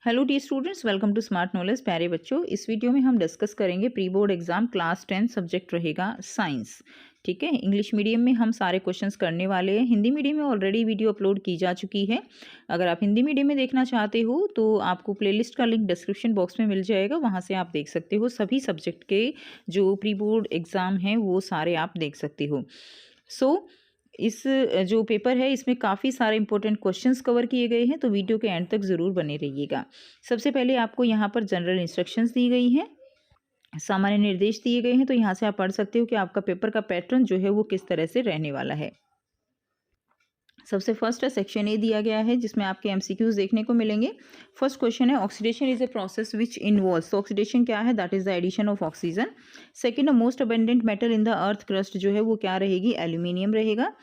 Hello dear students, welcome to smart knowledge. प्यारे बच्चों, इस वीडियो में हम डिस्कस करेंगे pre board exam class 10 subject रहेगा साइंस। ठीक है, इंग्लिश मीडियम में हम सारे क्वेश्चंस करने वाले हैं। हिंदी मीडियम में ऑलरेडी वीडियो अपलोड की जा चुकी है। अगर आप हिंदी मीडियम में देखना चाहते हो तो आपको प्लेलिस्ट का लिंक डिस्क्रिप्शन बॉक्स में मिल जाएगा, वहाँ से आप देख सकते हो। सभी सब्जेक्ट के जो प्री बोर्ड एग्जाम हैं वो सारे आप देख सकते हो। इस जो पेपर है इसमें काफ़ी सारे इंपॉर्टेंट क्वेश्चंस कवर किए गए हैं, तो वीडियो के एंड तक ज़रूर बने रहिएगा। सबसे पहले आपको यहाँ पर जनरल इंस्ट्रक्शंस दी गई हैं, सामान्य निर्देश दिए गए हैं, तो यहाँ से आप पढ़ सकते हो कि आपका पेपर का पैटर्न जो है वो किस तरह से रहने वाला है। सबसे फर्स्ट है सेक्शन ए दिया गया है, जिसमें आपके एमसीक्यूज देखने को मिलेंगे। फर्स्ट क्वेश्चन है oxidation is a process which involves. तो ऑक्सीडेशन क्या है? That is the addition of oxygen. Second, most abundant metal in the earth crust जो है वो क्या रहेगी? एल्यूमिनियम रहेगा।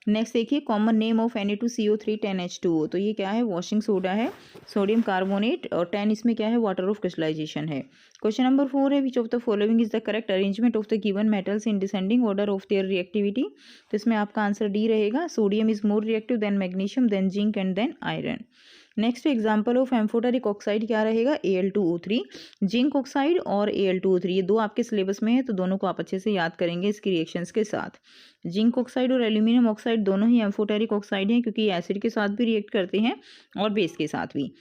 नेक्स्ट देखिए, common name of Na2CO3 10H2O। तो ये क्या है? वॉशिंग सोडा है, सोडियम कार्बोनेट, और 10 इसमें क्या है? वाटर ऑफ क्रिस्टलाइजेशन है। क्वेश्चन नंबर 4 है, which of the following is the correct arrangement of the given metals in descending order of their reactivity. तो इसमें आपका आंसर डी रहेगा। Sodium is more reactive than magnesium, then zinc and then iron. Next example of amphoteric oxide क्या रहेगा? Al2O3। Zinc oxide और Al2O3 ये दो आपके सिलेबस में है, तो दोनों को आप अच्छे से याद करेंगे इसकी रिएक्शंस के साथ। जिंक ऑक्साइड और एल्यूमिनियम ऑक्साइड दोनों ही एम्फोटेरिक ऑक्साइड हैं, क्योंकि एसिड के साथ भी रिएक्ट करते हैं और बेस के साथ भी।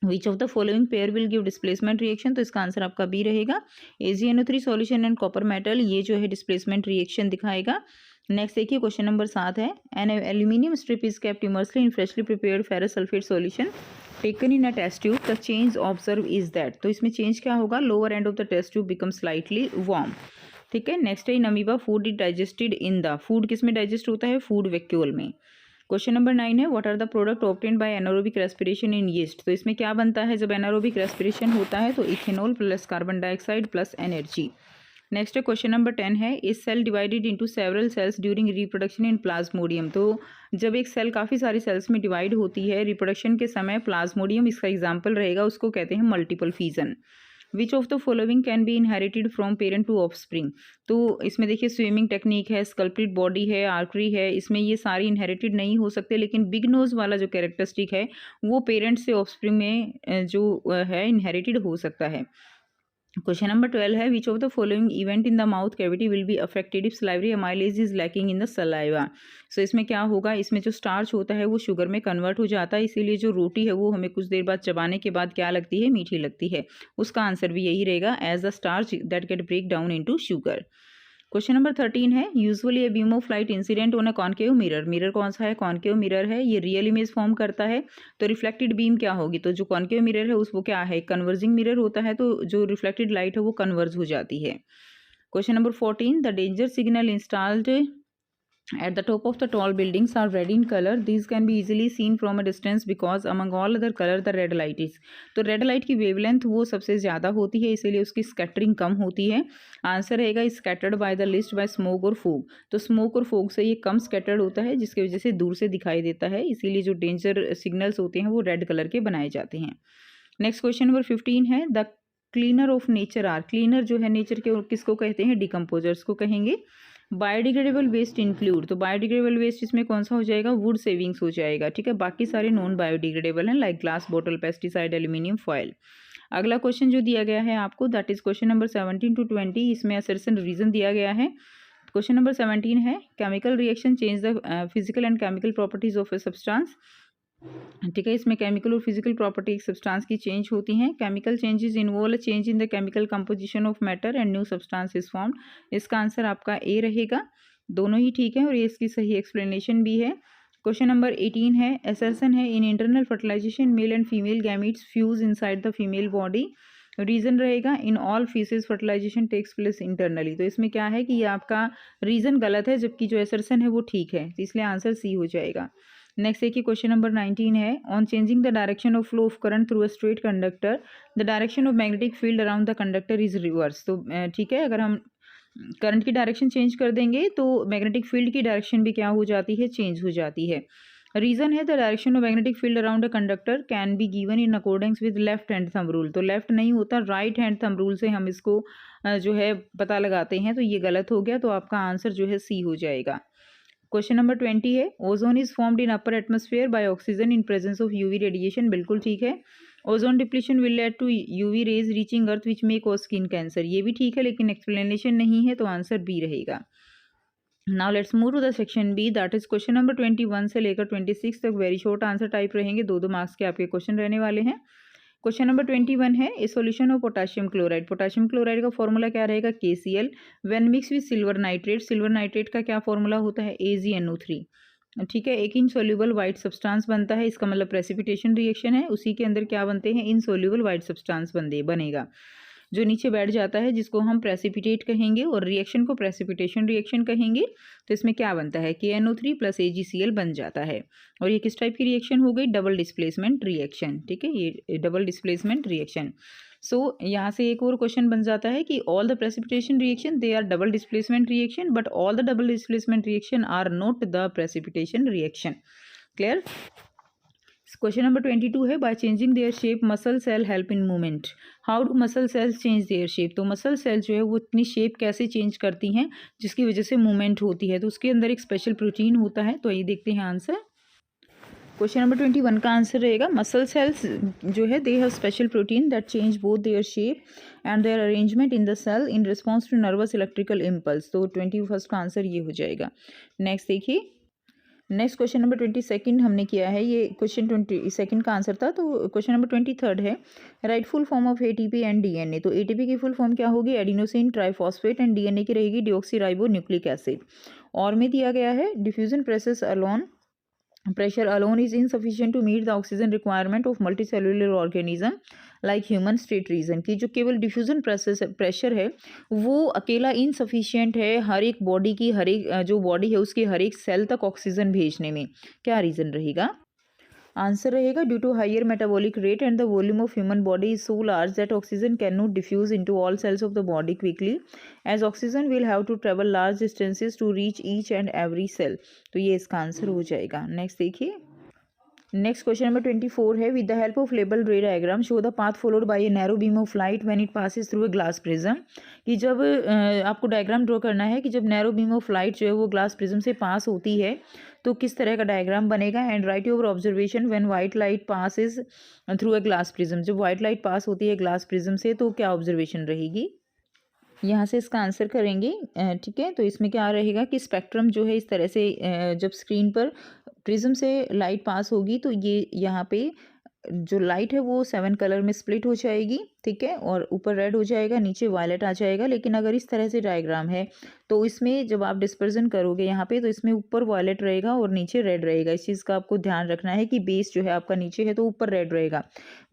विच of the following pair will give displacement reaction. तो इसका आंसर आपका बी रहेगा। AgNO3 solution and copper metal, ये जो है डिस्प्लेसमेंट रिएक्शन दिखाएगा। नेक्स्ट देखिए, क्वेश्चन नंबर 7 है, an aluminium strip is kept immersly in freshly prepared ferrous sulphate solution taken in a test tube, the change observe is that. तो इसमें change क्या होगा? Lower end of the test tube become slightly warm. ठीक है। Next है, in amoeba food is digested in the. Food किस में digest होता है? फूड वैक्यूल में। क्वेश्चन नंबर 9 है, what are the product obtained by anaerobic respiration in yeast. तो इसमें क्या बनता है जब एनारोबिक रेस्पिरेशन होता है? तो ethanol plus carbon dioxide plus energy. Next है, क्वेश्चन नंबर 10 है, is cell divided into several cells during reproduction in plasmodium. तो जब एक सेल काफ़ी सारी सेल्स में डिवाइड होती है रिप्रोडक्शन के समय, प्लाज्मोडियम इसका एग्जाम्पल रहेगा, उसको कहते हैं multiple fission. Which of the following can be inherited from parent to offspring. तो इसमें देखिए, स्विमिंग टेक्निक है, स्कल्प्टेड बॉडी है, आर्करी है, इसमें ये सारी इनहेरिटेड नहीं हो सकते, लेकिन बिग नोज वाला जो कैरेक्टरिस्टिक है वो पेरेंट से ऑफस्प्रिंग में जो है इनहेरिटेड हो सकता है। क्वेश्चन नंबर 12 है, which of the following event in the mouth cavity will be affected if salivary amylase is lacking in the saliva. So इसमें क्या होगा? इसमें जो स्टार्च होता है वो शुगर में कन्वर्ट हो जाता है, इसीलिए जो रोटी है वो हमें कुछ देर बाद चबाने के बाद क्या लगती है? मीठी लगती है। उसका आंसर भी यही रहेगा, as the starch that get break down into sugar. Question number 13 है, usually a beam of light incident on a concave mirror. Mirror कौन सा है? कॉनकेव मिरर है, ये रियल इमेज फॉर्म करता है। तो रिफ्लेक्टेड बीम क्या होगी? तो जो कॉनकेव मिरर है उसको क्या है? कन्वर्जिंग मिरर होता है, तो जो रिफ्लेक्टेड लाइट है वो कन्वर्ज हो जाती है। Question number 14, the danger signal installed at the top of the tall buildings are red in color. These can be easily seen from a distance because among all other color the red light is। तो red light की wavelength वो सबसे ज़्यादा होती है, इसीलिए उसकी scattering कम होती है। आंसर रहेगा scattered by the list by smoke और फोग। तो स्मोक और फोग से ये कम स्कैटर्ड होता है, जिसकी वजह से दूर से दिखाई देता है, इसीलिए जो डेंजर सिग्नल्स होते हैं वो रेड कलर के बनाए जाते हैं। नेक्स्ट क्वेश्चन नंबर 15 है, the cleaner of nature are. Cleaner जो है नेचर के किसको कहते हैं? डिकम्पोजर्स को कहेंगे। Biodegradable waste include. तो बायोडिग्रेडेबल वेस्ट इसमें कौन सा हो जाएगा? वुड सेविंग्स हो जाएगा। ठीक है, बाकी सारे नॉन बायोडिग्रेडेबल हैं, like glass bottle, pesticide, aluminium foil. अगला क्वेश्चन जो दिया गया है आपको, that is question number 17 to 20। इसमें असर्शन रीजन दिया गया है। क्वेश्चन नंबर 17 है, chemical reaction change the physical and chemical properties of a substance. ठीक है, इसमें केमिकल और फिजिकल प्रॉपर्टी एक सब्सटेंस की चेंज होती हैं। Chemical changes involve change in the chemical composition of matter and new substance is formed. इसका answer आपका ए रहेगा। दोनों ही ठीक है और ये इसकी सही एक्सप्लेनेशन भी है। क्वेश्चन नंबर 18 है, असर्शन है, in internal fertilization male and female gametes fuse inside the female body. Reason रहेगा, in all fishes fertilization takes place internally. तो इसमें क्या है कि ये आपका रीजन गलत है, जबकि जो असर्शन है वो ठीक है, तो इसलिए आंसर सी हो जाएगा। नेक्स्ट देखिए, क्वेश्चन नंबर 19 है, on changing the direction of flow of current through a straight conductor the direction of magnetic field around the conductor is reverse. तो ठीक है, अगर हम करंट की डायरेक्शन चेंज कर देंगे तो मैग्नेटिक फील्ड की डायरेक्शन भी क्या हो जाती है? चेंज हो जाती है। रीजन है, the direction of magnetic field around a conductor can be given in accordance with left hand thumb rule. तो लेफ्ट नहीं होता, राइट हैंड थंब रूल से हम इसको जो है पता लगाते हैं, तो ये गलत हो गया, तो आपका आंसर जो है सी हो जाएगा। क्वेश्चन नंबर 20 है, ozone is formed in upper atmosphere by oxygen in presence of UV radiation. बिल्कुल ठीक है। Ozone depletion will lead to UV rays reaching earth which may cause skin cancer, ये भी ठीक है लेकिन एक्सप्लेनेशन नहीं है, तो आंसर बी रहेगा। Now let's move to the section B, that is question number 21 से लेकर 26 तक वेरी शॉर्ट आंसर टाइप रहेंगे, 2 मार्क्स के आपके क्वेश्चन रहने वाले हैं। क्वेश्चन नंबर 21 है, ए solution of potassium chloride. Potassium chloride का फॉर्मूला क्या रहेगा, KCl। When mix with silver nitrate, silver nitrate का क्या फॉर्मूला होता है, AgNO3। ठीक है, एक इनसोल्यूबल वाइट सब्सटेंस बनता है, इसका मतलब प्रेसिपिटेशन रिएक्शन है, उसी के अंदर क्या बनते हैं, इनसोल्यूबल वाइट सब्सटेंस बनेगा जो नीचे बैठ जाता है, जिसको हम प्रेसिपिटेट कहेंगे, और रिएक्शन को प्रेसिपिटेशन रिएक्शन कहेंगे। तो इसमें क्या बनता है, KNO3 + AgCl बन जाता है। और ये किस टाइप की रिएक्शन हो गई, डबल डिस्प्लेसमेंट रिएक्शन। ठीक है, ये डबल डिस्प्लेसमेंट रिएक्शन। सो यहाँ से एक और क्वेश्चन बन जाता है कि all the precipitation reaction they are double displacement reaction, but all the double displacement reaction are not the precipitation reaction. Clear. Question number 22 है, by changing their shape muscle cell help in movement. How do muscle cells change their shape, तो muscle cell जो है वो अपनी shape कैसे change करती हैं जिसकी वजह से मूवमेंट होती है, तो उसके अंदर एक स्पेशल प्रोटीन होता है। तो ये देखते हैं आंसर। क्वेश्चन नंबर 21 का आंसर रहेगा, मसल सेल्स जो है they have special protein that change both their shape and their arrangement in the cell in response to nervous electrical impulse. तो 21 का आंसर ये हो जाएगा। नेक्स्ट देखिए, नेक्स्ट क्वेश्चन नंबर 22 हमने किया है, ये क्वेश्चन 22 का आंसर था। तो क्वेश्चन नंबर 23 है, right full form of ATP and DNA। तो ATP की फुल फॉर्म क्या होगी, एडिनोसिन ट्राइफॉस्फेट, एंड DNA की रहेगी डिऑक्सीराइबो न्यूक्लिक एसिड। और में दिया गया है, diffusion pressure alone is insufficient to meet the oxygen requirement of multicellular organism like human state reason, कि जो केवल डिफ्यूजन प्रेशर है वो अकेला इनसफिशियंट है हर एक बॉडी की, हर एक जो बॉडी है उसके हर एक सेल तक ऑक्सीजन भेजने में। क्या रीज़न रहेगा, आंसर रहेगा due to higher metabolic rate and the volume of human body is so large that oxygen can not diffuse into all cells of the body quickly, as oxygen will have to travel large distances to reach each and every cell. तो ये इसका answer हो जाएगा। Next देखिए, next question number 24 है, with the help of label रे diagram show the path followed by a narrow beam of light when it passes through a glass prism. कि जब आपको डायग्राम ड्रॉ करना है कि जब नैरो बीम ऑफ लाइट जो है वो ग्लास प्रिज्म से पास होती है तो किस तरह का डायग्राम बनेगा, and right your observation when white light passes through a glass prism. जब वाइट लाइट पास होती है ग्लास प्रिज्म से तो क्या ऑब्जर्वेशन रहेगी, यहाँ से इसका आंसर करेंगे। ठीक है, तो इसमें क्या रहेगा कि स्पेक्ट्रम जो है इस तरह से जब स्क्रीन पर प्रिज्म से लाइट पास होगी तो ये यहाँ पे जो लाइट है वो 7 कलर में स्प्लिट हो जाएगी। ठीक है, और ऊपर रेड हो जाएगा, नीचे वायलेट आ जाएगा। लेकिन अगर इस तरह से डायग्राम है तो इसमें जब आप डिस्पर्जन करोगे यहाँ पे तो इसमें ऊपर वायलेट रहेगा और नीचे रेड रहेगा। इस चीज़ का आपको ध्यान रखना है कि बेस जो है आपका नीचे है तो ऊपर रेड रहेगा।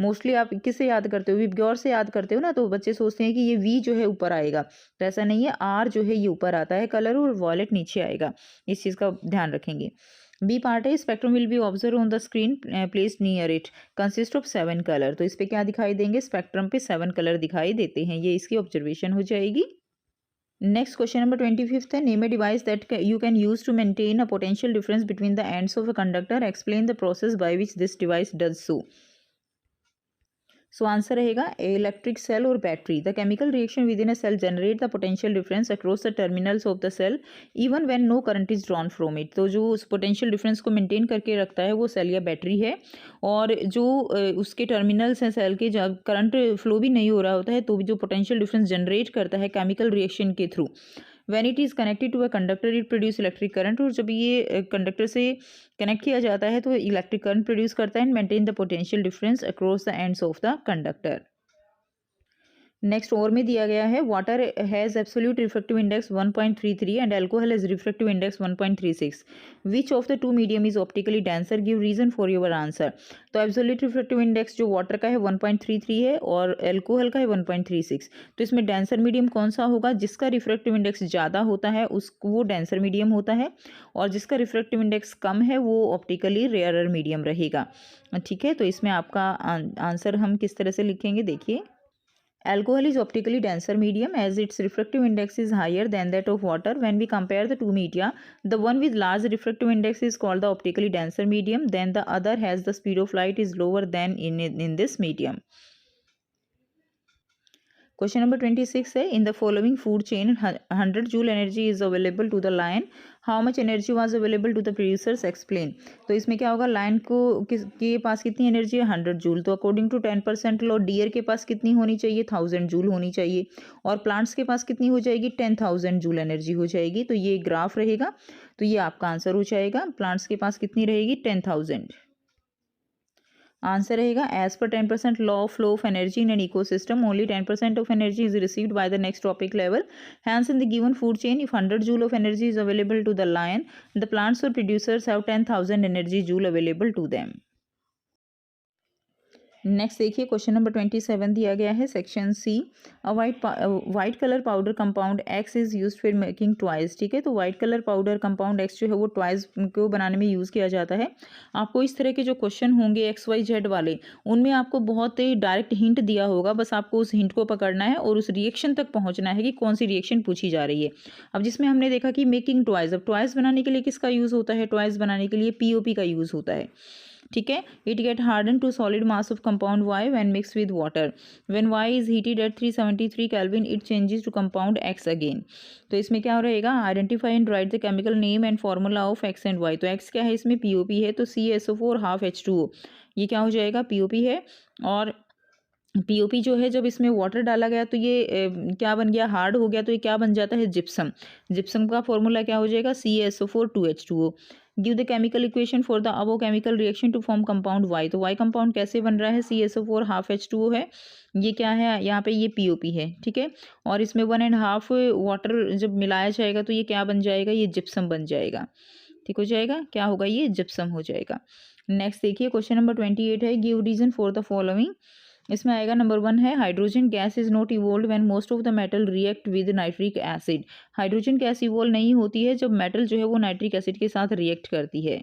मोस्टली आप किससे याद करते हो, विबग्योर से याद करते हो ना, तो बच्चे सोचते हैं कि ये वी जो है ऊपर आएगा, तो ऐसा नहीं है। आर जो है ये ऊपर आता है कलर और वायलेट नीचे आएगा, इस चीज़ का ध्यान रखेंगे। बी पार्ट है, spectrum will be observe on the screen placed near it consist of 7 colour. तो इस पे क्या दिखाई देंगे, स्पेक्ट्रम पे 7 कलर दिखाई देते हैं, ये इसकी ऑब्जर्वेशन हो जाएगी। नेक्स्ट क्वेश्चन नंबर 25 है, name a device that you can use to maintain a potential difference between the ends of a conductor, explain the process by which this device does so. So answer रहेगा electric cell और battery. The chemical reaction within a cell generate the potential difference across the terminals of the cell even when no current is drawn from it. तो जो उस potential difference को maintain करके रखता है वो cell या बैटरी है, और जो उसके टर्मिनल्स हैं सेल के, जब करंट फ्लो भी नहीं हो रहा होता है तो भी जो पोटेंशियल डिफरेंस जनरेट करता है केमिकल रिएक्शन के through, when it is connected to a conductor it produce electric current. और जब ये कंडक्टर से कनेक्ट किया जाता है तो इलेक्ट्रिक करंट प्रोड्यूस करता है and maintain the potential difference across the ends of the conductor. Next और में दिया गया है, water has absolute refractive index 1.33 and alcohol has refractive index 1.36। Which of the two medium is optically denser, give reason for your answer. तो absolute refractive index जो water का है 1.33 है और अल्कोहल का है 1.36। तो इसमें डेंसर मीडियम कौन सा होगा, जिसका रिफ्रैक्टिव इंडेक्स ज़्यादा होता है वो डेंसर मीडियम होता है, और जिसका रिफ्रैक्टिव इंडेक्स कम है वो ऑप्टिकली रेयरर मीडियम रहेगा। ठीक है, तो इसमें आपका आंसर हम किस तरह से लिखेंगे, देखिए। Alcohol is optically denser medium as its refractive index is higher than that of water. When we compare the two media, the one with large refractive index is called the optically denser medium, then the other has the speed of light is lower than in this medium. Question number 26 है, in the following food chain 100 joule energy is available to the lion, how much energy was available to the producers, explain. तो इसमें क्या होगा, lion को के पास कितनी energy है, 100 joule, तो अकॉर्डिंग टू 10% लॉ डियर के पास कितनी होनी चाहिए, 1000 जूल होनी चाहिए, और प्लांट्स के पास कितनी हो जाएगी, 10,000 जूल एनर्जी हो जाएगी। तो ये ग्राफ रहेगा, तो ये आपका आंसर हो जाएगा, प्लांट्स के पास कितनी रहेगी, 10,000। आंसर रहेगा as per 10% law of flow of energy in an ecosystem only 10% of energy is received by the next trophic level, hence in the given food chain if 100 joule of energy is available to the lion, the plants और producers have 10,000 energy joule available to them. Next देखिए, question number 27 दिया गया है, section C, a white colour powder compound X is used for making toys. ठीक है, तो white colour powder compound x जो है वो टॉयज को बनाने में यूज़ किया जाता है। आपको इस तरह के जो क्वेश्चन होंगे एक्स वाई जेड वाले, उनमें आपको बहुत ही डायरेक्ट हिंट दिया होगा, बस आपको उस हिंट को पकड़ना है और उस रिएक्शन तक पहुंचना है कि कौन सी रिएक्शन पूछी जा रही है। अब जिसमें हमने देखा कि मेकिंग टॉयज, अब टॉयज बनाने के लिए किसका यूज़ होता है, टॉयज बनाने के लिए पीओपी का यूज़ होता है। ठीक है, it get harden to solid mass of compound Y when mix with water, when Y is heated at 373 kelvin it changes to compound X again. तो इसमें क्या रहेगा, identify and write the chemical name and formula of X and Y. तो X क्या है, इसमें POP है, तो CaSO4 हाफ H2O, ये क्या हो जाएगा, पीओपी है। और पीओपी जो है, जब इसमें वाटर डाला गया तो ये क्या बन गया, हार्ड हो गया, तो ये क्या बन जाता है, जिप्सम। जिप्सम का फॉर्मूला क्या हो जाएगा, CaSO4 2H2O। Give the chemical equation for the above chemical reaction to form compound Y. तो वाई कंपाउंड कैसे बन रहा है, CaSO4 हाफ H2O है, ये क्या है यहाँ पे, ये पीओपी है। ठीक है, और इसमें 1.5 वाटर जब मिलाया जाएगा तो ये क्या बन जाएगा, ये जिप्सम बन जाएगा। ठीक हो जाएगा, क्या होगा, ये जिप्सम हो जाएगा। नेक्स्ट देखिए, क्वेश्चन नंबर 28 है, give reason for the following. इसमें आएगा नंबर 1 है, hydrogen gas is not evolve when most of the metal react with nitric acid. Hydrogen gas evolve नहीं होती है जब मेटल जो है वो नाइट्रिक एसिड के साथ रिएक्ट करती है।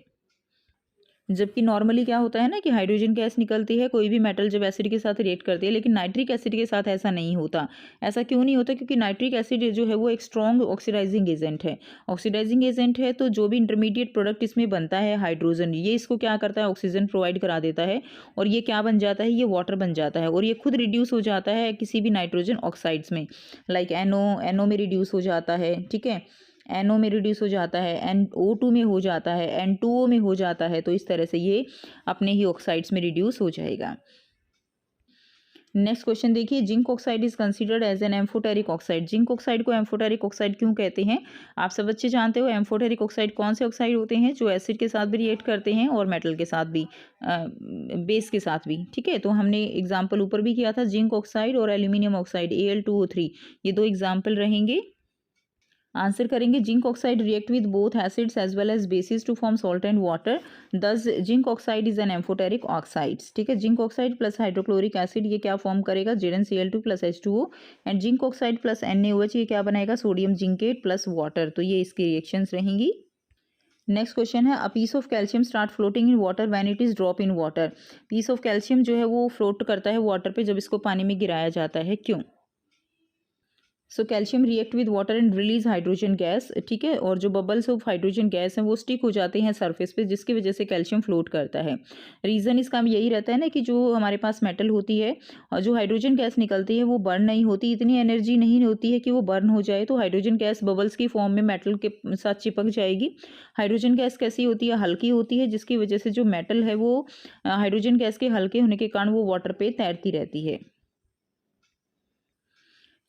जबकि नॉर्मली क्या होता है ना कि हाइड्रोजन गैस निकलती है कोई भी मेटल जब एसिड के साथ रिएक्ट करती है, लेकिन नाइट्रिक एसिड के साथ ऐसा नहीं होता। ऐसा क्यों नहीं होता, क्योंकि नाइट्रिक एसिड जो है वो एक स्ट्रॉन्ग ऑक्सीडाइजिंग एजेंट है। ऑक्सीडाइजिंग एजेंट है तो जो भी इंटरमीडिएट प्रोडक्ट इसमें बनता है हाइड्रोजन, ये इसको क्या करता है, ऑक्सीजन प्रोवाइड करा देता है, और ये क्या बन जाता है, ये वाटर बन जाता है, और ये खुद रिड्यूस हो जाता है किसी भी नाइट्रोजन ऑक्साइड्स में, लाइक NO में रिड्यूस हो जाता है। ठीक है, NO में रिड्यूस हो जाता है, NO2 में हो जाता है, N2O में हो जाता है, तो इस तरह से ये अपने ही ऑक्साइड्स में रिड्यूस हो जाएगा। नेक्स्ट क्वेश्चन देखिए, zinc oxide is considered as an amphoteric oxide. Zinc oxide को एम्फोटेरिक ऑक्साइड क्यों कहते हैं, आप सब बच्चे जानते हो। एम्फोटेरिक ऑक्साइड कौन से ऑक्साइड होते हैं, जो एसिड के साथ भी रिएक्ट करते हैं और मेटल के साथ भी, बेस के साथ भी। ठीक है, तो हमने एग्जाम्पल ऊपर भी किया था, जिंक ऑक्साइड और एल्यूमिनियम ऑक्साइड Al2O3, ये 2 एग्जाम्पल रहेंगे। आंसर करेंगे, zinc oxide react with both acids as well as bases to form salt and water, thus zinc oxide is an amphoteric oxides. ठीक है, zinc oxide plus hydrochloric acid ये क्या form करेगा, ZnCl2 plus H2O, and zinc oxide plus NaOH ये क्या बनाएगा, sodium zincate plus water. तो ये इसकी रिएक्शंस रहेंगी। नेक्स्ट क्वेश्चन है, a piece of calcium start floating in water when it is drop in water. Piece of calcium जो है वो फ्लोट करता है वाटर पे जब इसको पानी में गिराया जाता है, क्यों। So calcium react with water and release hydrogen gas. ठीक है, और जो बबल्स ऑफ हाइड्रोजन गैस हैं वो स्टिक हो जाते हैं सरफेस पे, जिसकी वजह से कैल्शियम फ्लोट करता है। रीज़न इसका यही रहता है ना कि जो हमारे पास मेटल होती है और जो हाइड्रोजन गैस निकलती है वो बर्न नहीं होती, इतनी एनर्जी नहीं होती है कि वो बर्न हो जाए, तो हाइड्रोजन गैस बबल्स की फॉर्म में मेटल के साथ चिपक जाएगी। हाइड्रोजन गैस कैसी होती है, हल्की होती है, जिसकी वजह से जो मेटल है वो हाइड्रोजन गैस के हल्के होने के कारण वो वाटर पे तैरती रहती है।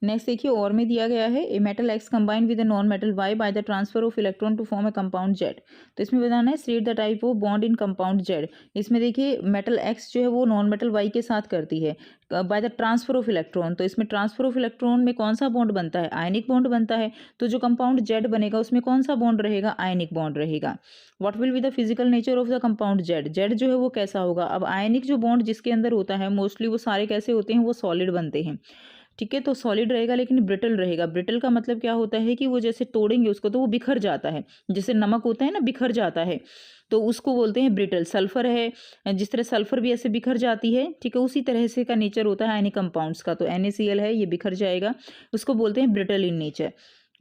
नेक्स्ट देखिए, और में दिया गया है, a metal X combine with a non metal Y by the transfer of electron to form a compound Z. तो इसमें बताना है, state the type of bond in compound Z. इसमें देखिए मेटल एक्स जो है वो नॉन मेटल वाई के साथ करती है bye the transfer of electron. तो इसमें ट्रांसफर ऑफ इलेक्ट्रॉन में कौन सा बॉन्ड बनता है, आयनिक बॉन्ड बनता है। तो जो कंपाउंड जेड बनेगा उसमें कौन सा बॉन्ड रहेगा, आयनिक बॉन्ड रहेगा। What will be the physical nature of the compound Z. Z जो है वो कैसा होगा, अब आयनिक जो बॉन्ड जिसके अंदर होता है मोस्टली वो सारे कैसे होते हैं, वो सॉलिड बनते हैं। ठीक है, तो सॉलिड रहेगा लेकिन ब्रिटल रहेगा। ब्रिटल का मतलब क्या होता है कि वो जैसे तोड़ेंगे उसको तो वो बिखर जाता है, जैसे नमक होता है ना बिखर जाता है, तो उसको बोलते हैं ब्रिटल। सल्फर है, जिस तरह सल्फर भी ऐसे बिखर जाती है, ठीक है, उसी तरह से का नेचर होता है आयनिक कंपाउंड्स का। तो NaCl है, ये बिखर जाएगा, उसको बोलते हैं brittle in nature.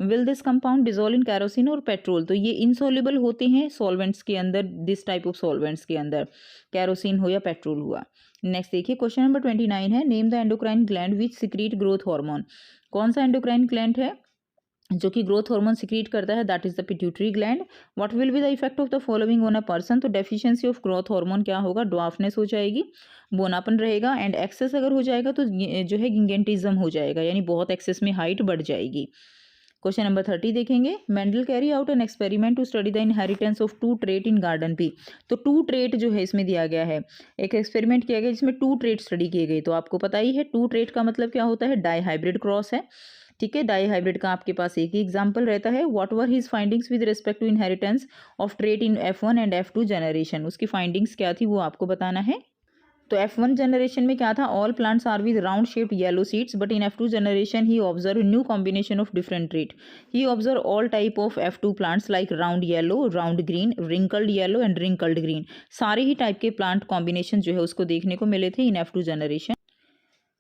Will this compound dissolve in kerosene और पेट्रोल। तो ये इनसॉल्युबल होते हैं सॉल्वेंट्स के अंदर, दिस टाइप ऑफ सॉल्वेंट्स के अंदर, कैरोसिन हो या पेट्रोल हुआ। नेक्स्ट देखिए क्वेश्चन नंबर 29 है, name the endocrine gland which secrete growth hormone. कौन सा एंडोक्राइन ग्लैंड है जो कि ग्रोथ हार्मोन सिक्रीट करता है? That is the pituitary gland. What will be the effect of the following on a person? तो deficiency of growth hormone क्या होगा? ड्वार्फनेस हो जाएगी, बोनापन रहेगा, एंड एक्सेस अगर हो जाएगा तो जो है गिंगेंटिज्म हो जाएगा, यानी बहुत एक्सेस में हाइट बढ़ जाएगी। क्वेश्चन नंबर 30 देखेंगे, Mendel carry out an experiment to study the inheritance of two trait in garden pea. तो टू ट्रेट जो है इसमें दिया गया है, एक एक्सपेरिमेंट किया गया जिसमें टू ट्रेट स्टडी किए गए। तो आपको पता ही है टू ट्रेट का मतलब क्या होता है, डाई हाइब्रिड क्रॉस है। ठीक है, डाई हाइब्रिड का आपके पास एक ही एग्जाम्पल रहता है। What were his findings with respect to inheritance of trait in F1 and F2 generation. उसकी फाइंडिंग्स क्या थी वो आपको बताना है। तो F1 जनरेशन में क्या था, all plants are with round shaped yellow seeds, but in F2 generation he observe new combination of different trait. He observe all type of F2 plants like round yellow, round green, wrinkled yellow and wrinkled green. सारे ही type के plant combination जो है उसको देखने को मिले थे इन F2 जनरेशन।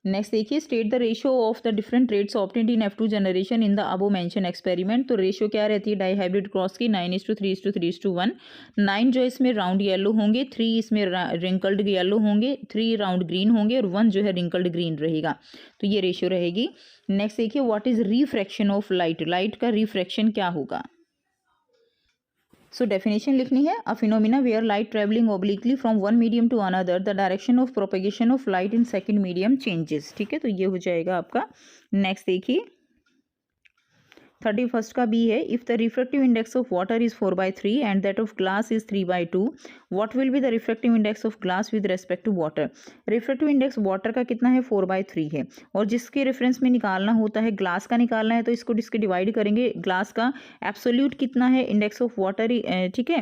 नेक्स्ट देखिए, state the ratio of the different traits obtained in F2 generation in the above mention experiment. तो रेशियो क्या रहती है डाई हाइब्रिड क्रॉस की, 9:3:3:1। 9 जो इसमें राउंड येलो होंगे, 3 इसमें रिंकल्ड येलो होंगे, 3 राउंड ग्रीन होंगे और 1 जो है रिंकल्ड ग्रीन रहेगा। तो ये रेशियो रहेगी। नेक्स्ट देखिए, what is refraction of light. Light का रिफ्रैक्शन क्या होगा? सो डेफिनेशन लिखनी है, a phenomena where light travelling obliquely from one medium to another, the direction of propagation of light in second medium changes. ठीक है, तो ये हो जाएगा आपका। नेक्स्ट देखिए 31st का बी है, if the refractive index of water is 4/3 and that of glass is 3/2, what will be the refractive index of glass with respect to water. Refractive index water का कितना है, 4/3 है, और जिसके रेफरेंस में निकालना होता है ग्लास का निकालना है, तो इसको जिसके डिवाइड करेंगे, ग्लास का एब्सोल्यूट कितना है इंडेक्स ऑफ वाटर, ठीक है,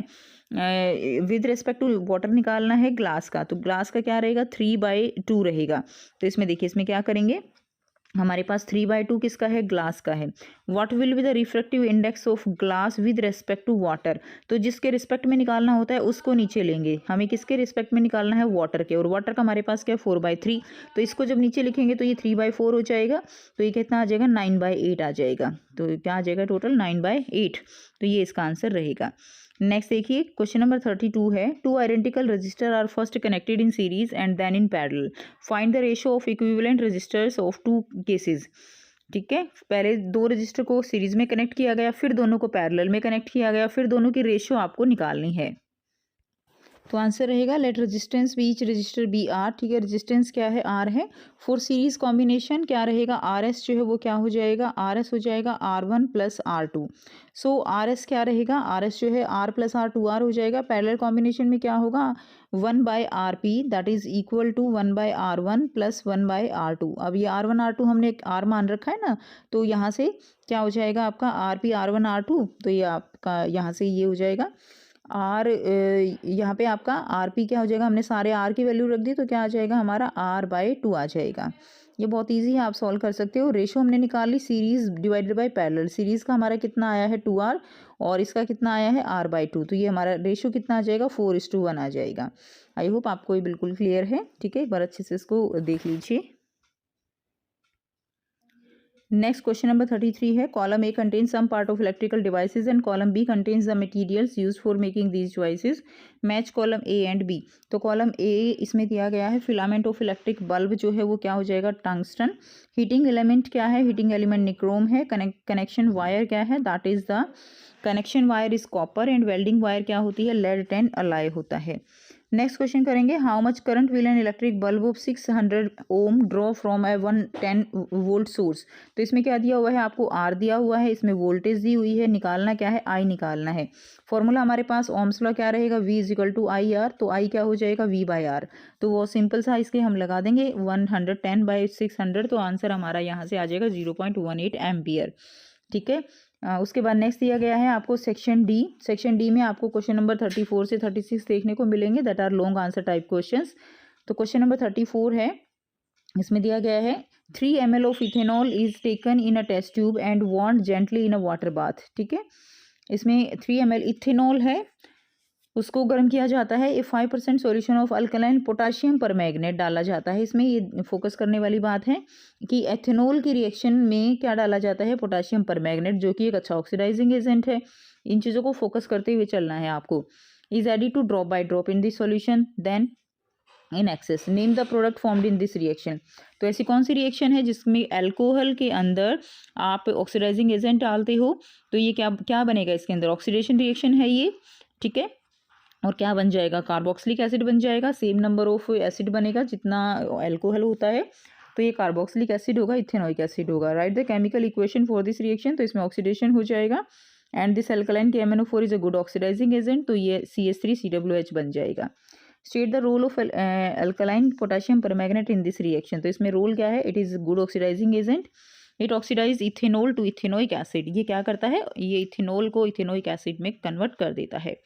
विद रेस्पेक्ट टू वाटर निकालना है ग्लास का, तो ग्लास का क्या रहेगा, 3/2 रहेगा। तो इसमें देखिए इसमें क्या करेंगे, हमारे पास 3/2 किसका है, ग्लास का है। What will be the refractive index of glass with respect to water. तो जिसके रिस्पेक्ट में निकालना होता है उसको नीचे लेंगे, हमें किसके रिस्पेक्ट में निकालना है, वाटर के, और वाटर का हमारे पास क्या है, 4/3। तो इसको जब नीचे लिखेंगे तो ये 3/4 हो जाएगा, तो ये कितना आ जाएगा, 9/8 आ जाएगा। तो क्या आ जाएगा, टोटल 9/8। तो ये इसका आंसर रहेगा। नेक्स्ट देखिए क्वेश्चन नंबर 32 है, two identical resistor are first connected in series and then in parallel, find the ratio of equivalent resistors of two cases. ठीक है, पहले दो रजिस्टर को सीरीज में कनेक्ट किया गया, फिर दोनों को पैरेलल में कनेक्ट किया गया, फिर दोनों की रेशियो आपको निकालनी है। तो आंसर रहेगा, let resistance be each resistor be R. ठीक है, रेजिस्टेंस क्या है, आर है। फॉर सीरीज कॉम्बिनेशन क्या रहेगा, आर एस जो है वो क्या हो जाएगा, आर एस हो जाएगा R1 + R2। सो आर एस क्या रहेगा, आर एस जो है R + R 2R हो जाएगा। पैरेलल कॉम्बिनेशन में क्या होगा, 1/RP that is equal to 1/R1 + 1/R2। अब ये R1 R2 हमने एक R मान रखा है ना, तो यहाँ से क्या हो जाएगा आपका RP R1 R2, तो ये आपका यहाँ से ये हो जाएगा आर, यहाँ पे आपका आर पी क्या हो जाएगा, हमने सारे आर की वैल्यू रख दी, तो क्या आ जाएगा हमारा R/2 आ जाएगा। ये बहुत इजी है, आप सॉल्व कर सकते हो। रेशो हमने निकाल ली, series divided by parallel. Series का हमारा कितना आया है, 2R, और इसका कितना आया है, R/2। तो ये हमारा रेशो कितना आ जाएगा, 4:1 आ जाएगा। आई होप आपको ये बिल्कुल क्लियर है। ठीक है, एक बार अच्छे से इसको देख लीजिए। नेक्स्ट क्वेश्चन नंबर 33 है, column A contains some part of electrical devices and column B contains the materials used for making these devices, match column A and B. तो कॉलम ए इसमें दिया गया है, फिलामेंट ऑफ इलेक्ट्रिक बल्ब जो है वो क्या हो जाएगा, टंगस्टन। हीटिंग एलिमेंट क्या है, हीटिंग एलिमेंट निक्रोम है। कनेक्शन वायर क्या है, that is the connection wire is copper, and welding wire क्या होती है, लेड टेन अलाय होता है। नेक्स्ट क्वेश्चन करेंगे, how much current will an electric bulb of 600 ohm draw from a 110 volt source. तो इसमें क्या दिया हुआ है, आपको आर दिया हुआ है, इसमें वोल्टेज दी हुई है, निकालना क्या है, आई निकालना है। फॉर्मूला हमारे पास ओम्स लॉ क्या रहेगा, V = IR, तो आई क्या हो जाएगा, V/R। तो वो सिंपल सा इसके हम लगा देंगे 110/600, तो आंसर हमारा यहाँ से आ जाएगा 0.18 एम्पियर। ठीक है, उसके बाद नेक्स्ट दिया गया है आपको सेक्शन डी। सेक्शन डी में आपको क्वेश्चन नंबर 34 से 36 देखने को मिलेंगे, that are long answer type questions. तो क्वेश्चन नंबर 34 है, इसमें दिया गया है 3 ml of ethanol is taken in a test tube and warmed gently in a water bath. ठीक है, इसमें 3 ml इथेनॉल है, उसको गर्म किया जाता है। 5% solution of alkaline potassium permanganate डाला जाता है। इसमें ये फोकस करने वाली बात है कि एथेनॉल की रिएक्शन में क्या डाला जाता है, पोटाशियम परमैंगनेट, जो कि एक अच्छा ऑक्सीडाइजिंग एजेंट है। इन चीज़ों को फोकस करते हुए चलना है आपको। Is added to drop by drop in this solution, then in excess. Name the product formed in this reaction. तो ऐसी कौन सी रिएक्शन है जिसमें अल्कोहल के अंदर आप ऑक्सीडाइजिंग एजेंट डालते हो, तो ये क्या क्या बनेगा इसके अंदर, ऑक्सीडेशन रिएक्शन है ये, ठीक है। और क्या बन जाएगा, कार्बोक्सिलिक एसिड बन जाएगा, सेम नंबर ऑफ एसिड बनेगा जितना अल्कोहल होता है, तो ये कार्बोक्सिलिक एसिड होगा, इथेनॉइक एसिड होगा। Write the chemical equation for this reaction, तो इसमें ऑक्सीडेशन हो जाएगा। And this alkaline KMnO4 is a good oxidizing agent, तो ये CH3COOH बन जाएगा। State the role of alkaline potassium permanganate in this reaction, तो इसमें रोल क्या है, it is good oxidizing agent, it oxidize ethanol to ethanoic acid. ये क्या करता है, ये इथेनॉल को इथेनोइक एसिड में कन्वर्ट कर देता है।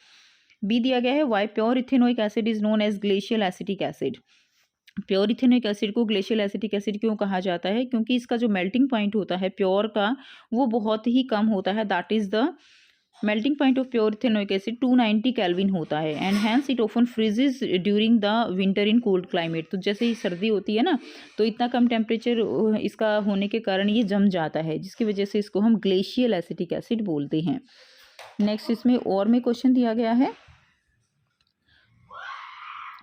बी दिया गया है, why pure ethanoic acid is known as glacial acetic acid. Pure ethanoic acid को ग्लेशियल एसिटिक एसिड क्यों कहा जाता है, क्योंकि इसका जो मेल्टिंग पॉइंट होता है प्योर का वो बहुत ही कम होता है, that is the melting point of pure ethanoic acid 290 kelvin होता है। And hence it often freezes during the winter in cold climate, तो जैसे ही सर्दी होती है ना, तो इतना कम टेम्परेचर इसका होने के कारण ये जम जाता है, जिसकी वजह से इसको हम ग्लेशियल एसिटिक एसिड बोलते हैं। नेक्स्ट इसमें और में क्वेश्चन दिया गया है,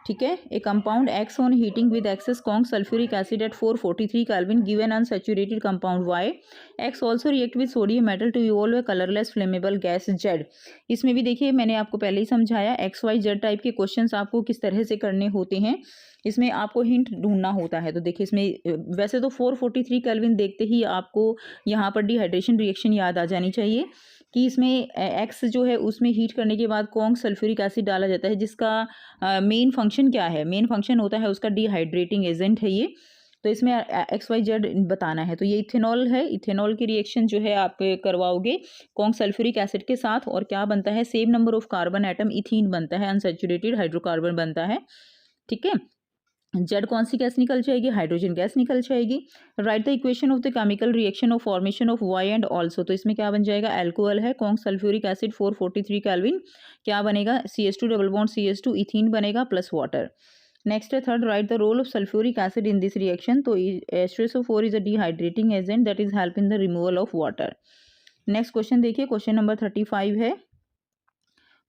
ठीक है। A compound X on heating with excess conc sulphuric acid at 443 kelvin given unsaturated compound Y X also react with sodium metal to evolve a colourless flammable gas Z. इसमें भी देखिए मैंने आपको पहले ही समझाया, XYZ टाइप के questions आपको किस तरह से करने होते हैं, इसमें आपको हिंट ढूंढना होता है। तो देखिए इसमें वैसे तो 443 केल्विन देखते ही आपको यहाँ पर डिहाइड्रेशन रिएक्शन याद आ जानी चाहिए कि इसमें एक्स जो है उसमें हीट करने के बाद कॉन्क सल्फ्यूरिक एसिड डाला जाता है, जिसका मेन फंक्शन क्या है, मेन फंक्शन होता है उसका डिहाइड्रेटिंग एजेंट है ये। तो इसमें XYZ बताना है, तो ये इथेनॉल है, इथेनॉल की रिएक्शन जो है आप करवाओगे कॉन्क सल्फ्यूरिक एसिड के साथ, और क्या बनता है, same number of carbon atom ethene बनता है, अनसैचुरेटेड हाइड्रोकार्बन बनता है, ठीक है। जेड कौन सी गैस निकल जाएगी, हाइड्रोजन गैस निकल जाएगी। Write the equation of the chemical reaction of formation of Y and also, तो इसमें क्या बन जाएगा, अल्कोहल है, कॉन्क सल्फ्यूरिक एसिड 443 केल्विन, क्या बनेगा, CH2 double bond CH2 ethene बनेगा प्लस वाटर। नेक्स्ट है third, write the role of sulphuric acid in this reaction, तो H2SO4 is a dehydrating agent that is help in the removal of water. Next question देखिए, question number 35 है,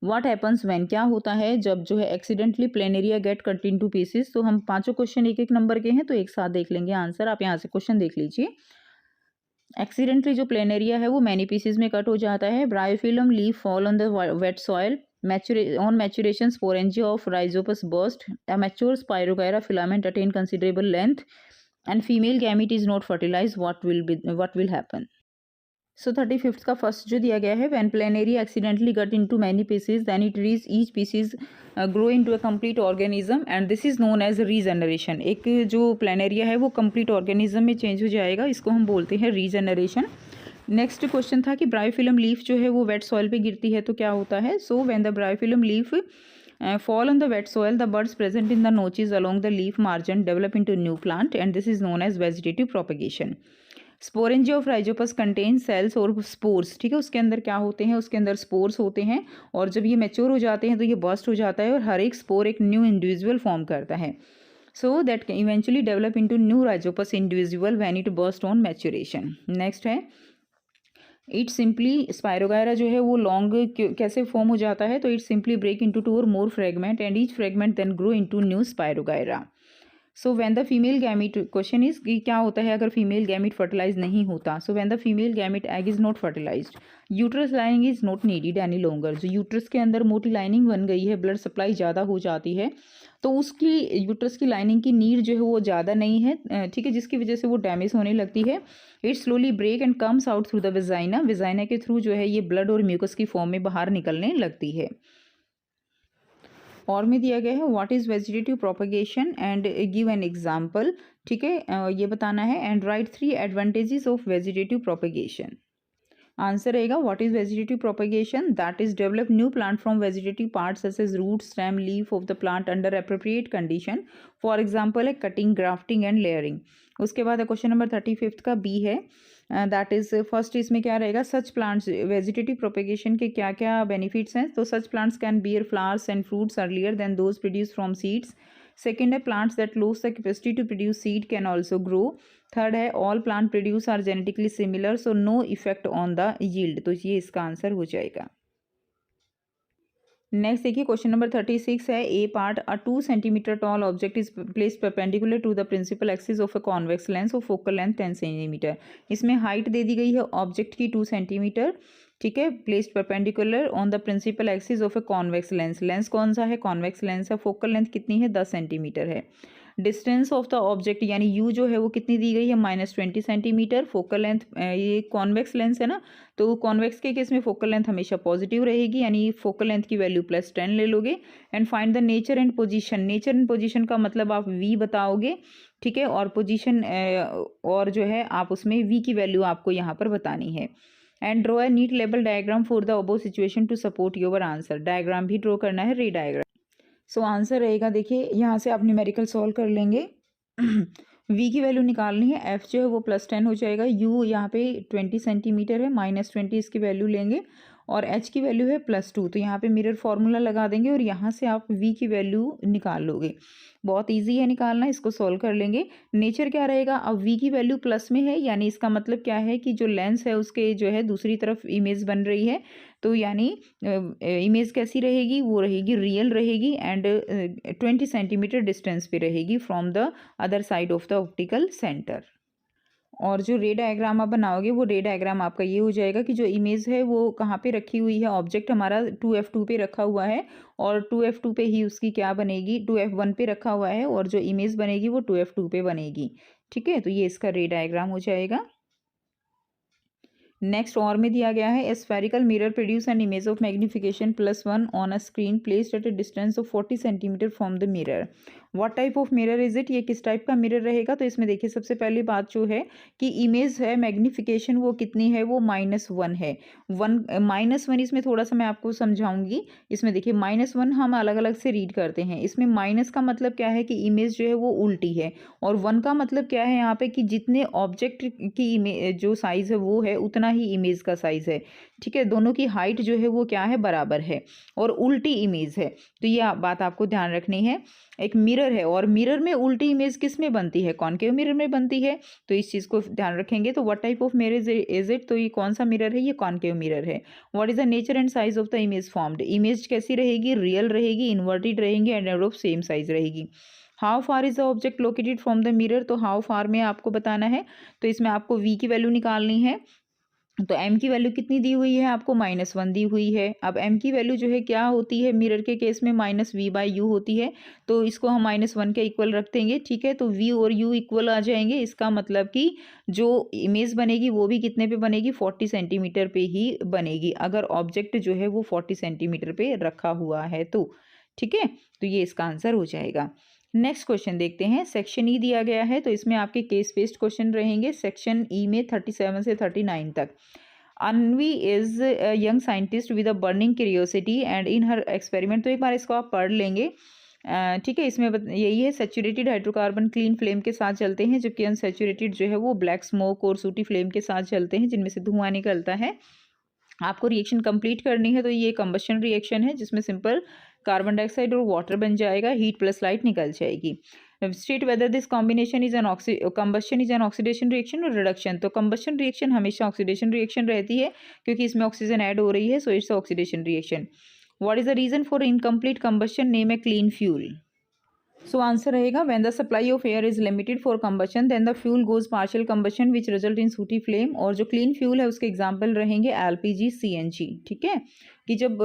what happens when, क्या होता है जब जो है accidentally planaria get cut into pieces. तो हम पांचों क्वेश्चन एक एक नंबर के हैं, तो एक साथ देख लेंगे आंसर। आप यहाँ से क्वेश्चन देख लीजिए। एक्सीडेंटली जो प्लेनेरिया है वो मैनी पीसेस में कट हो जाता है। Bryophyllum leaf fall on the wait soil, on maturation sporangia of rhizopus burst, a mature Spirogyra filament attain considerable length and female gamete is not fertilized, what will happen। So 35th का first जो दिया गया है, when planaria accidentally got into many pieces then it rise each pieces grow into a complete organism and this is known as regeneration. एक जो planaria है वो complete organism में चेंज हो जाएगा, इसको हम बोलते हैं रीजनरेशन। नेक्स्ट क्वेश्चन था कि ब्रायोफिलम लीफ जो है वो वेट सॉइल पे गिरती है तो क्या होता है। सो when the bryophyllum leaf fall on the wet soil, the buds present in the notches along the leaf margin develop into new plant and this is known as vegetative propagation। Sporangia of rhizopus contain cells और spores, ठीक है, उसके अंदर क्या होते हैं, उसके अंदर स्पोर्स होते हैं, और जब ये मैच्योर हो जाते हैं तो ये बर्स्ट हो जाता है और हर एक स्पोर एक न्यू इंडिविजुअल फॉर्म करता है। So that eventually develop into new Rhizopus individual when it burst on maturation. Next है, इट सिंपली स्पायरोगायरा जो है वो लॉन्ग कैसे फॉर्म हो जाता है, तो इट सिंपली ब्रेक इनटू 2 और more fragment and each fragment then grow into new spirogyra. So when the female gamete, question is कि क्या होता है अगर फीमेल गैमिट फर्टिलाइज नहीं होता। So when the female gamete egg is not fertilized, uterus lining is not needed any longer. जो uterus के अंदर मोटी लाइनिंग बन गई है, ब्लड सप्लाई ज़्यादा हो जाती है, तो उसकी यूट्रस की लाइनिंग की नीड जो है वो ज़्यादा नहीं है, ठीक है, जिसकी वजह से वो डैमेज होने लगती है। It slowly break and comes out through the vagina, vagina के थ्रू जो है ये ब्लड और म्यूकस की फॉर्म में बाहर निकलने लगती है। और में दिया गया है what is vegetative propagation and give an example, ठीक है, ये बताना है। And write 3 advantages of vegetative propagation. Answer रहेगा what is vegetative propagation, that is develop new plant from vegetative parts such as root, stem, leaf of the plant under appropriate condition, for example है cutting, grafting and layering. उसके बाद question number 35 का B है, that is first इसमें क्या रहेगा, सच plants, vegetative propagation के क्या क्या बेनिफिट्स हैं। तो such plants can bear flowers and fruits earlier than those produce from seeds. Second है, plants that lose the capacity to produce seed can also grow. Third है, all plant produce are genetically similar so no effect on the yield. तो ये इसका answer हो जाएगा। Next देखिए question number 36 है। A part, a 2 centimetre tall object is placed perpendicular to the principal axis of a convex lens of focal length 10 centimetre. इसमें height दे दी गई है ऑब्जेक्ट की 2 सेंटीमीटर, ठीक है, placed perpendicular on the principal axis of a convex lens. Lens कौन सा है? कॉन्वेक्स लेंस है। फोकल लेंथ कितनी है? 10 सेंटीमीटर है। डिस्टेंस ऑफ द ऑब्जेक्ट यानी यू जो है वो कितनी दी गई है? -20 सेंटीमीटर। फोकल लेंथ, ये कॉन्वेक्स लेंस है ना, तो कॉन्वेक्स के केस में फोकल लेंथ हमेशा पॉजिटिव रहेगी, यानी फोकल लेंथ की वैल्यू +10 ले लोगे। And find the nature and position. Nature and position का मतलब आप वी बताओगे, ठीक है, और पोजीशन और जो है आप उसमें वी की वैल्यू आपको यहाँ पर बतानी है। And draw a neat label diagram for the above situation to support your answer. Diagram भी ड्रॉ करना है, रे डायग्राम। सो आंसर रहेगा, देखिए यहाँ से आप न्यूमेरिकल सॉल्व कर लेंगे। v की वैल्यू निकालनी है, f जो है वो +10 हो जाएगा, u यहाँ पे 20 सेंटीमीटर है, -20 इसकी वैल्यू लेंगे, और h की वैल्यू है +2, तो यहाँ पे मिरर फॉर्मूला लगा देंगे और यहाँ से आप v की वैल्यू निकाल लोगे। बहुत इजी है निकालना, इसको सॉल्व कर लेंगे। नेचर क्या रहेगा? अब v की वैल्यू प्लस में है, यानी इसका मतलब क्या है कि जो लेंस है उसके जो है दूसरी तरफ इमेज बन रही है, तो यानी इमेज कैसी रहेगी? वो रहेगी रियल रहेगी, एंड 20 सेंटीमीटर डिस्टेंस पे रहेगी from the other side of the optical centre. और जो रे डायग्राम आप बनाओगे वो रे डायग्राम आपका ये हो जाएगा कि जो इमेज है वो कहाँ पे रखी हुई है, ऑब्जेक्ट हमारा 2f2 पे रखा हुआ है, और 2f2 पे ही उसकी क्या बनेगी, 2f1 पे रखा हुआ है, और जो इमेज बनेगी वो 2f2 पे बनेगी, ठीक है। तो ये इसका रे डायग्राम हो जाएगा। नेक्स्ट और में दिया गया है, spherical mirror produce an image of magnification +1 on a screen placed at a distance of 40 centimetre from the mirror. What type of mirror is it? ये किस टाइप का मिरर रहेगा? तो इसमें देखिए सबसे पहली बात जो है कि इमेज है, मैग्निफिकेशन वो कितनी है? वो -1 है। -1 इसमें थोड़ा सा मैं आपको समझाऊंगी। इसमें देखिए -1 हम अलग अलग से रीड करते हैं। इसमें माइनस का मतलब क्या है कि इमेज जो है वो उल्टी है, और 1 का मतलब क्या है यहाँ पे कि जितने ऑब्जेक्ट की इमेज जो साइज है वो है उतना ही इमेज का साइज है, ठीक है। दोनों की हाइट जो है वो क्या है? बराबर है, और उल्टी इमेज है, तो ये बात आपको ध्यान रखनी है। एक मिरर है, और मिरर में उल्टी इमेज किस में बनती है? कॉनकेव मिरर में बनती है, तो इस चीज को ध्यान रखेंगे। तो what type of mirror is it? तो ये कौन सा मिरर है? ये कॉनकेव मिरर है। What is the nature and size of the image formed? Image कैसी रहेगी? रियल रहेगी, इन्वर्टेड रहेंगी, एंड ऑफ सेम साइज रहेगी। How far is the object located from the mirror? तो हाउ फार में आपको बताना है, तो इसमें आपको v की वैल्यू निकालनी है। तो m की वैल्यू कितनी दी हुई है आपको? -1 दी हुई है। अब m की वैल्यू जो है क्या होती है मिरर के केस में? -v/u होती है, तो इसको हम -1 के इक्वल रख देंगे, ठीक है। तो v और u इक्वल आ जाएंगे, इसका मतलब कि जो इमेज बनेगी वो भी कितने पे बनेगी? 40 सेंटीमीटर पे ही बनेगी, अगर ऑब्जेक्ट जो है वो 40 सेंटीमीटर पे रखा हुआ है तो, ठीक है। तो ये इसका आंसर हो जाएगा। नेक्स्ट क्वेश्चन देखते हैं। सेक्शन ई दिया गया है, तो इसमें आपके केस बेस्ड क्वेश्चन रहेंगे। सेक्शन ई में 37 से 39 तक। Anvi is a young scientist with a burning curiosity and in her experiment, तो एक बार इसको आप पढ़ लेंगे, ठीक है। इसमें यही है, सेचुरेटेड हाइड्रोकार्बन क्लीन फ्लेम के साथ चलते हैं, जबकि अनसेचुरेटेड जो है वो ब्लैक स्मोक और सूटी फ्लेम के साथ चलते हैं, जिनमें से धुआं निकलता है। आपको रिएक्शन कंप्लीट करनी है, तो ये कंबशन रिएक्शन है जिसमें सिंपल कार्बन डाइऑक्साइड और वाटर बन जाएगा, हीट प्लस लाइट निकल जाएगी। State whether this combination is an combustion is an oxidation reaction और रिडक्शन। तो कंबशन रिएक्शन हमेशा ऑक्सीडेशन रिएक्शन रहती है, क्योंकि इसमें ऑक्सीजन ऐड हो रही है, so it's oxidation reaction. What is the reason for incomplete combustion? Name a clean fuel. So answer रहेगा, when the supply of air is limited for combustion then the fuel goes partial combustion which result in sooty flame. और जो clean fuel है उसके example रहेंगे LPG, CNG, ठीक है। कि जब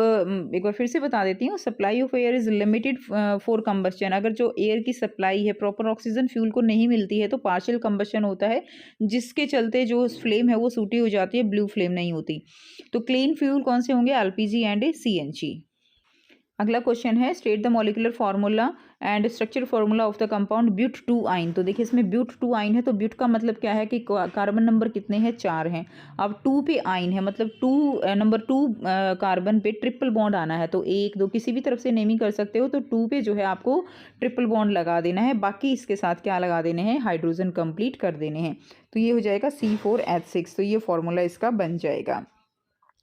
एक बार फिर से बता देती हूँ, supply of air is limited for combustion, अगर जो एयर की सप्लाई है, प्रॉपर ऑक्सीजन फ्यूल को नहीं मिलती है, तो पार्शियल कंबशन होता है, जिसके चलते जो फ्लेम है वो सूटी हो जाती है, ब्लू फ्लेम नहीं होती। तो क्लीन फ्यूल कौन से होंगे? LPG and CNG. अगला क्वेश्चन है, state the molecular formula and structure formula of the compound but two yne. तो देखिए इसमें ब्यूट-2-आइन है, तो ब्यूट का मतलब क्या है कि कार्बन नंबर कितने हैं? 4 हैं। अब 2 पे आइन है, मतलब नंबर 2 कार्बन पे ट्रिपल बॉन्ड आना है, तो 1 2 किसी भी तरफ से नेमिंग कर सकते हो, तो 2 पे जो है आपको ट्रिपल बॉन्ड लगा देना है, बाकी इसके साथ क्या लगा देने हैं? हाइड्रोजन कंप्लीट कर देने हैं। तो ये हो जाएगा C4H6, तो ये फॉर्मूला इसका बन जाएगा।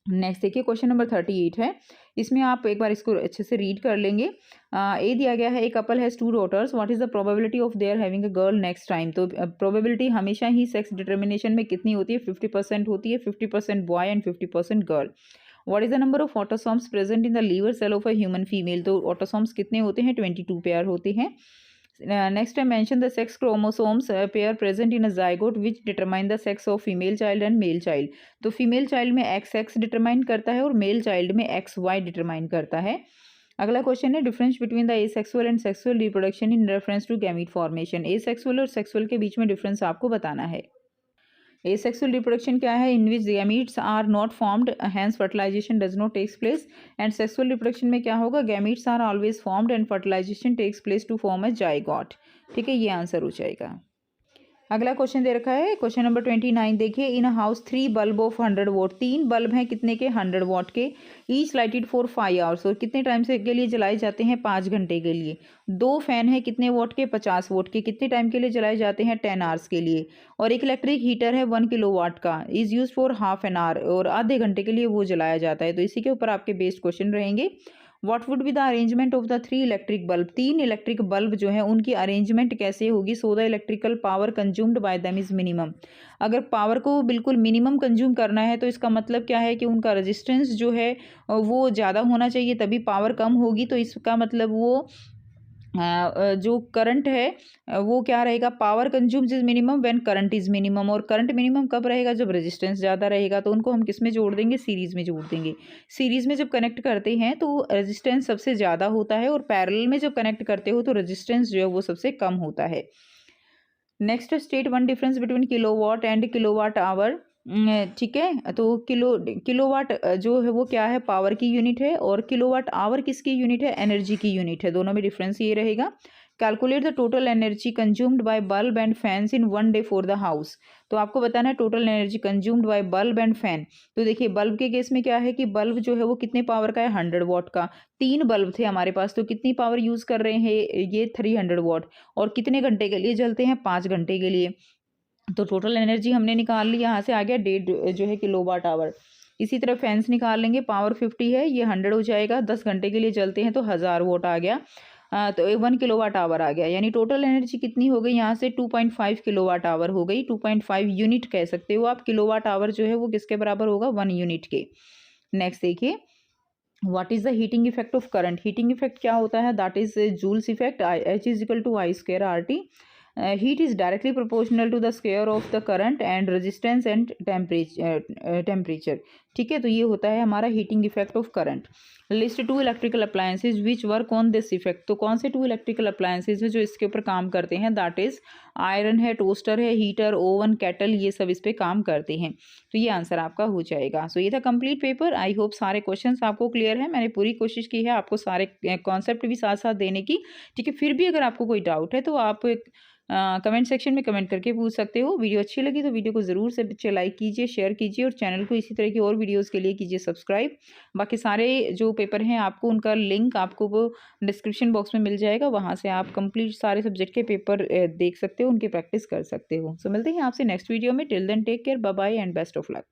नेक्स्ट देखिए क्वेश्चन नंबर 38 है, इसमें आप एक बार इसको अच्छे से रीड कर लेंगे। ए दिया गया है, a couple has 2 daughters, what is the probability of their having a girl next time. तो प्रोबेबिलिटी हमेशा ही सेक्स डिटर्मिनेशन में कितनी होती है? 50% होती है, 50% boy and 50% girl. What is the number of autosomes present in the liver cell of a human female, तो ऑटोसोम्स कितने होते हैं, 22 पेयर होते हैं। नेक्स्ट है mention the sex chromosomes pair present in a zygote which determine the sex of female child and male child, तो female child में X determine करता है और मेल चाइल्ड में XY डिटरमाइन करता है। अगला क्वेश्चन है difference between the asexual and sexual reproduction in reference to gamete formation, asexual और सेक्सुअल के बीच में डिफरेंस आपको बताना है। एसेक्सुअल रिप्रोडक्शन क्या है, in which gametes are not formed hence fertilization does not takes place, and sexual reproduction में क्या होगा, gametes are always formed and fertilization takes place to form a zygote. ठीक है, ये आंसर हो जाएगा। अगला क्वेश्चन दे रखा है क्वेश्चन नंबर 29, देखिए in house 3 bulb of 100 what, 3 bulb हैं कितने के, 100 वॉट के, ईच लाइटेड फॉर 5 आवर्स, और कितने टाइम से के लिए जलाए जाते हैं, 5 घंटे के लिए। 2 फैन हैं कितने वॉट के, 50 वॉट के, कितने टाइम के लिए जलाए जाते हैं, 10 आवर्स के लिए। और एक इलेक्ट्रिक हीटर है 1 किलोवाट का, is use for half an hour, और आधे घंटे के लिए वो जलाया जाता है। तो इसी के ऊपर आपके बेस्ड क्वेश्चन रहेंगे। What would be the arrangement of the 3 electric bulb, 3 electric bulb जो है उनकी अरेंजमेंट कैसे होगी, so the electrical power consumed by them is minimum. अगर पावर को बिल्कुल मिनिमम कंज्यूम करना है तो इसका मतलब क्या है कि उनका रेजिस्टेंस जो है वो ज़्यादा होना चाहिए, तभी पावर कम होगी। तो इसका मतलब वो जो करंट है वो क्या रहेगा, power consumes is minimum when current is minimum, और करंट मिनिमम कब रहेगा, जब रेजिस्टेंस ज़्यादा रहेगा। तो उनको हम किस में जोड़ देंगे, सीरीज़ में जोड़ देंगे। सीरीज़ में जब कनेक्ट करते हैं तो रेजिस्टेंस सबसे ज़्यादा होता है, और पैरेलल में जब कनेक्ट करते हो तो रेजिस्टेंस जो है वो सबसे कम होता है। Next state one difference between kilowatt and kilowatt hour. ठीक है, तो किलोवाट जो है वो क्या है, पावर की यूनिट है, और किलोवाट आवर किसकी यूनिट है, एनर्जी की यूनिट है। दोनों में डिफरेंस ये रहेगा। Calculate the total energy consumed by bulb and fans in 1 day for the house, तो आपको बताना है total energy consumed by bulb and fan. तो देखिए बल्ब के केस में क्या है कि बल्ब जो है वो कितने पावर का है, 100 वॉट का। 3 बल्ब थे हमारे पास, तो कितनी पावर यूज़ कर रहे हैं, ये 300 वॉट, और कितने घंटे के लिए जलते हैं, 5 घंटे के लिए। तो टोटल एनर्जी हमने निकाल ली, यहाँ से आ गया 1.5 जो है किलोवाट आवर। इसी तरह फैंस निकाल लेंगे, पावर 50 है, ये 100 हो जाएगा, 10 घंटे के लिए चलते हैं तो 1000 वोट आ गया। तो 1 किलोवाट आवर आ गया, यानी टोटल एनर्जी कितनी हो गई यहाँ से, 2.5 किलोवाट आवर हो गई। 2.5 यूनिट कह सकते हो आप, किलोवाट आवर जो है वो किसके बराबर होगा, 1 यूनिट के। नेक्स्ट देखिए what is the heating effect of current, heating effect क्या होता है, that is Joule's effect, H is equal to I square RT। Heat is directly proportional to the square of the current and resistance and temperature। ठीक है, तो ये होता है हमारा heating effect of current. List 2 electrical appliances which work on this effect, तो कौन से 2 इलेक्ट्रिकल अप्लायंसेज है जो इसके ऊपर काम करते हैं, दैट इज आयरन है, टोस्टर है, हीटर, ओवन, केटल, ये सब इस पे काम करते हैं। तो ये आंसर आपका हो जाएगा। सो ये था कंप्लीट पेपर। आई होप सारे क्वेश्चंस आपको क्लियर है। मैंने पूरी कोशिश की है आपको सारे कॉन्सेप्ट भी साथ साथ देने की। ठीक है, फिर भी अगर आपको कोई डाउट है तो आप कमेंट सेक्शन में कमेंट करके पूछ सकते हो। वीडियो अच्छी लगी तो वीडियो को ज़रूर से बच्चे लाइक कीजिए, शेयर कीजिए, और चैनल को इसी तरह की और वीडियोस के लिए कीजिए सब्सक्राइब। बाकी सारे जो पेपर हैं आपको उनका लिंक आपको वो डिस्क्रिप्शन बॉक्स में मिल जाएगा, वहाँ से आप कंप्लीट सारे सब्जेक्ट के पेपर देख सकते हो, उनकी प्रैक्टिस कर सकते हो। सो मिलते हैं आपसे नेक्स्ट वीडियो में। Till then take care, bye bye and best of luck.